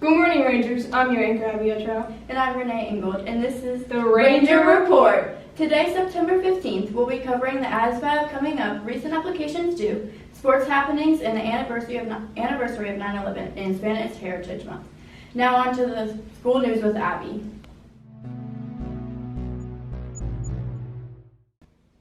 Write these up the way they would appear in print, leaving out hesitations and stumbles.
Good morning, Rangers. I'm your anchor, Abby Otro. And I'm Renee Ingold, and this is the Ranger Report. Today, September 15th, we'll be covering the ASVAB coming up, recent applications due, sports happenings, and the anniversary of 9/11 in Spanish Heritage Month. Now on to the school news with Abby.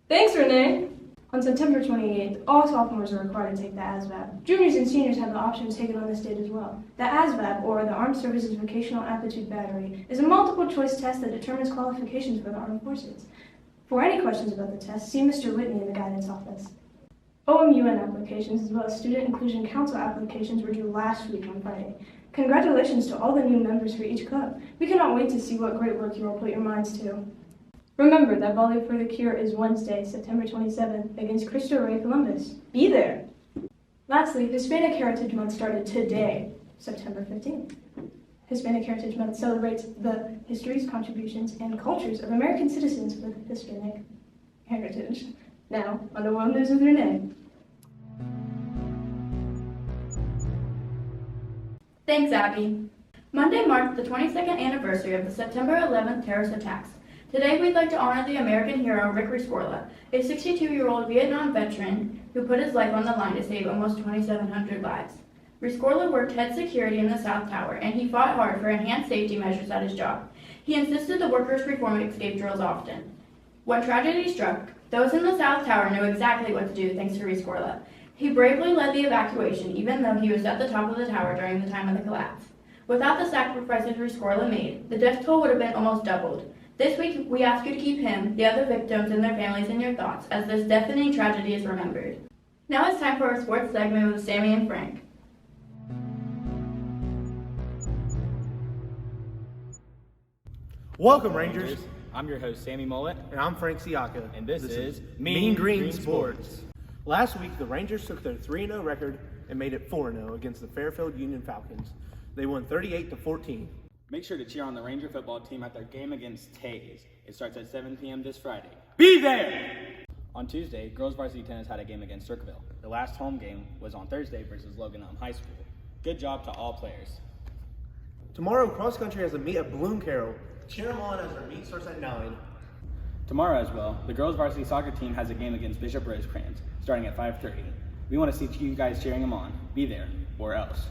Thanks, Renee. On September 28th, all sophomores are required to take the ASVAB. Juniors and seniors have the option of taking on this date as well. The ASVAB, or the Armed Services Vocational Aptitude Battery, is a multiple-choice test that determines qualifications for the armed forces. For any questions about the test, see Mr. Whitney in the guidance office. OMUN applications, as well as Student Inclusion Council applications, were due last week on Friday. Congratulations to all the new members for each club. We cannot wait to see what great work you will put your minds to. Remember that Volley for the Cure is Wednesday, September 27th, against Cristo Rey Columbus. Be there! Lastly, Hispanic Heritage Month started today, September 15th. Hispanic Heritage Month celebrates the histories, contributions, and cultures of American citizens with Hispanic heritage. Now, on to World News with Renee. Thanks, Abby. Monday marked the 22nd anniversary of the September 11th terrorist attacks. Today, we'd like to honor the American hero Rick Rescorla, a 62-year-old Vietnam veteran who put his life on the line to save almost 2,700 lives. Rescorla worked head security in the South Tower, and he fought hard for enhanced safety measures at his job. He insisted the workers perform escape drills often. When tragedy struck, those in the South Tower knew exactly what to do thanks to Rescorla. He bravely led the evacuation, even though he was at the top of the tower during the time of the collapse. Without the sacrifices Rescorla made, the death toll would have been almost doubled. This week, we ask you to keep him, the other victims, and their families in your thoughts as this deafening tragedy is remembered. Now it's time for our sports segment with Sammy and Frank. Welcome, Rangers. I'm your host, Sammy Mullet. And I'm Frank Siaka. And this is Mean Green Sports. Last week, the Rangers took their 3-0 record and made it 4-0 against the Fairfield Union Falcons. They won 38-14. Make sure to cheer on the Ranger football team at their game against Tays. It starts at 7 p.m. this Friday. Be there! On Tuesday, girls varsity tennis had a game against Circleville. The last home game was on Thursday versus Logan Elm High School. Good job to all players. Tomorrow, cross country has a meet at Bloom Carroll. Cheer them on as their meet starts at 9. Tomorrow as well, the girls varsity soccer team has a game against Bishop Rosecrans, starting at 5:30. We want to see you guys cheering them on. Be there, or else.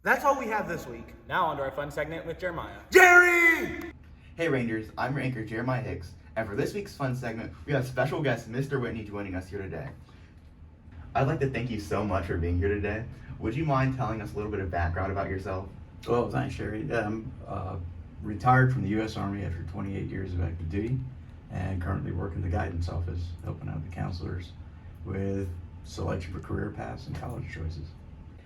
That's all we have this week. Now on to our fun segment with Jeremiah. Jerry! Hey Rangers, I'm your anchor Jeremiah Hicks, and for this week's fun segment, we have special guest Mr. Whitney joining us here today. I'd like to thank you so much for being here today. Would you mind telling us a little bit of background about yourself? Well, thanks, Sherry. I'm retired from the U.S. Army after 28 years of active duty and currently work in the guidance office, helping out the counselors with selection for career paths and college choices.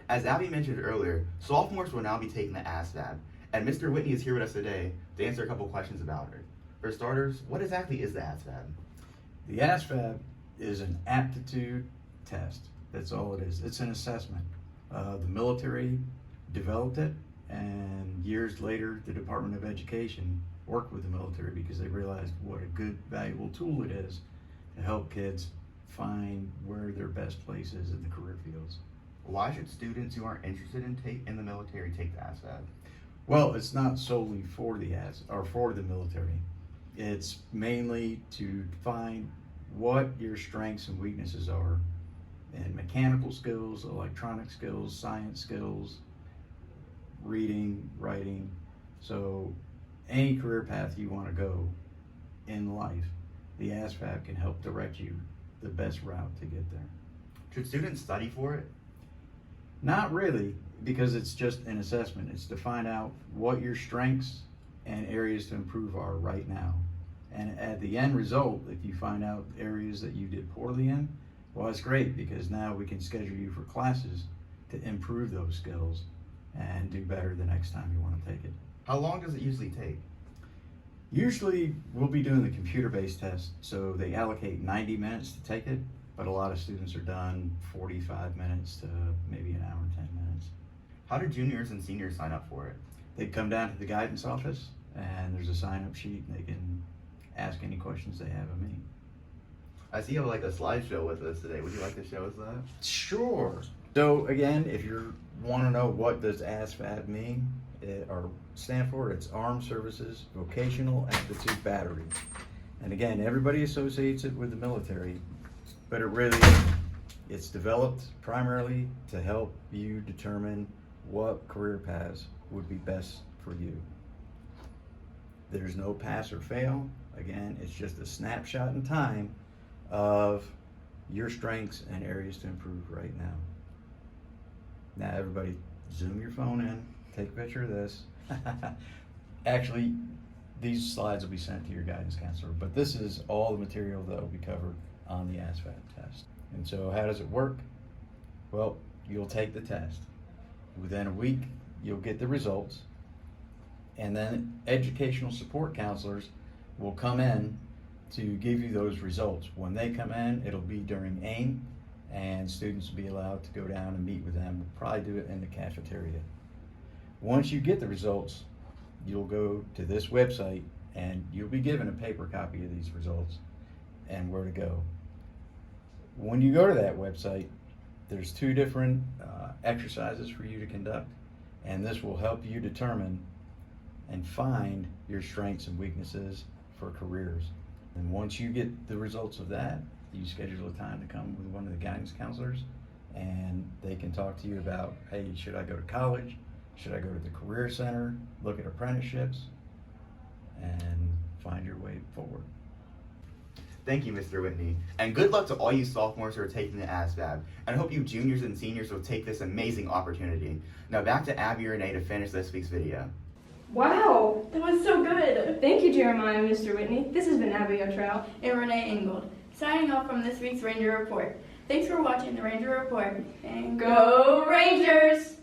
As Abby mentioned earlier, sophomores will now be taking the ASVAB, and Mr. Whitney is here with us today to answer a couple questions about it. For starters, what exactly is the ASVAB? The ASVAB is an aptitude test. That's all it is. It's an assessment. The military developed it, and years later, the Department of Education worked with the military because they realized what a good, valuable tool it is to help kids find where their best place is in the career fields. Why should students who aren't interested in the military take the ASVAB? Well, it's not solely for the military. It's mainly to find what your strengths and weaknesses are in mechanical skills, electronic skills, science skills, reading, writing. So any career path you want to go in life, the ASVAB can help direct you the best route to get there. Should students study for it? Not really, because it's just an assessment. It's to find out what your strengths and areas to improve are right now. And at the end result, if you find out areas that you did poorly in, well, it's great because now we can schedule you for classes to improve those skills and do better the next time you want to take it. How long does it usually take? Usually we'll be doing the computer-based test, so they allocate 90 minutes to take it, but a lot of students are done 45 minutes to maybe an hour and 10 minutes. How do juniors and seniors sign up for it? They come down to the guidance office and there's a sign-up sheet and they can ask any questions they have of me. I see you have like a slideshow with us today. Would you like to show us that? Sure. So again, if you want to know what does ASVAB mean or stand for, it's Armed Services Vocational Aptitude Battery. And again, everybody associates it with the military, but it really isn't. It's developed primarily to help you determine what career paths would be best for you. There's no pass or fail. Again, it's just a snapshot in time of your strengths and areas to improve right now. Now everybody zoom your phone in, take a picture of this. Actually, these slides will be sent to your guidance counselor, but this is all the material that will be covered on the ASVAB test. And so how does it work? Well, you'll take the test. Within a week, you'll get the results, and then educational support counselors will come in to give you those results. When they come in, it'll be during AIM, and students will be allowed to go down and meet with them. We'll probably do it in the cafeteria. Once you get the results, you'll go to this website and you'll be given a paper copy of these results and where to go. When you go to that website, there's 2 different exercises for you to conduct, and this will help you determine and find your strengths and weaknesses for careers. And once you get the results of that, you schedule a time to come with one of the guidance counselors, and they can talk to you about, hey, should I go to college? Should I go to the career center, look at apprenticeships, and find your way forward. Thank you, Mr. Whitney. And good luck to all you sophomores who are taking the ASVAB. And I hope you juniors and seniors will take this amazing opportunity. Now back to Abby or Renee to finish this week's video. Wow! That was so good. Thank you, Jeremiah and Mr. Whitney. This has been Abby O'Trout. And Renee Ingold, signing off from this week's Ranger Report. Thanks for watching the Ranger Report, and go Rangers!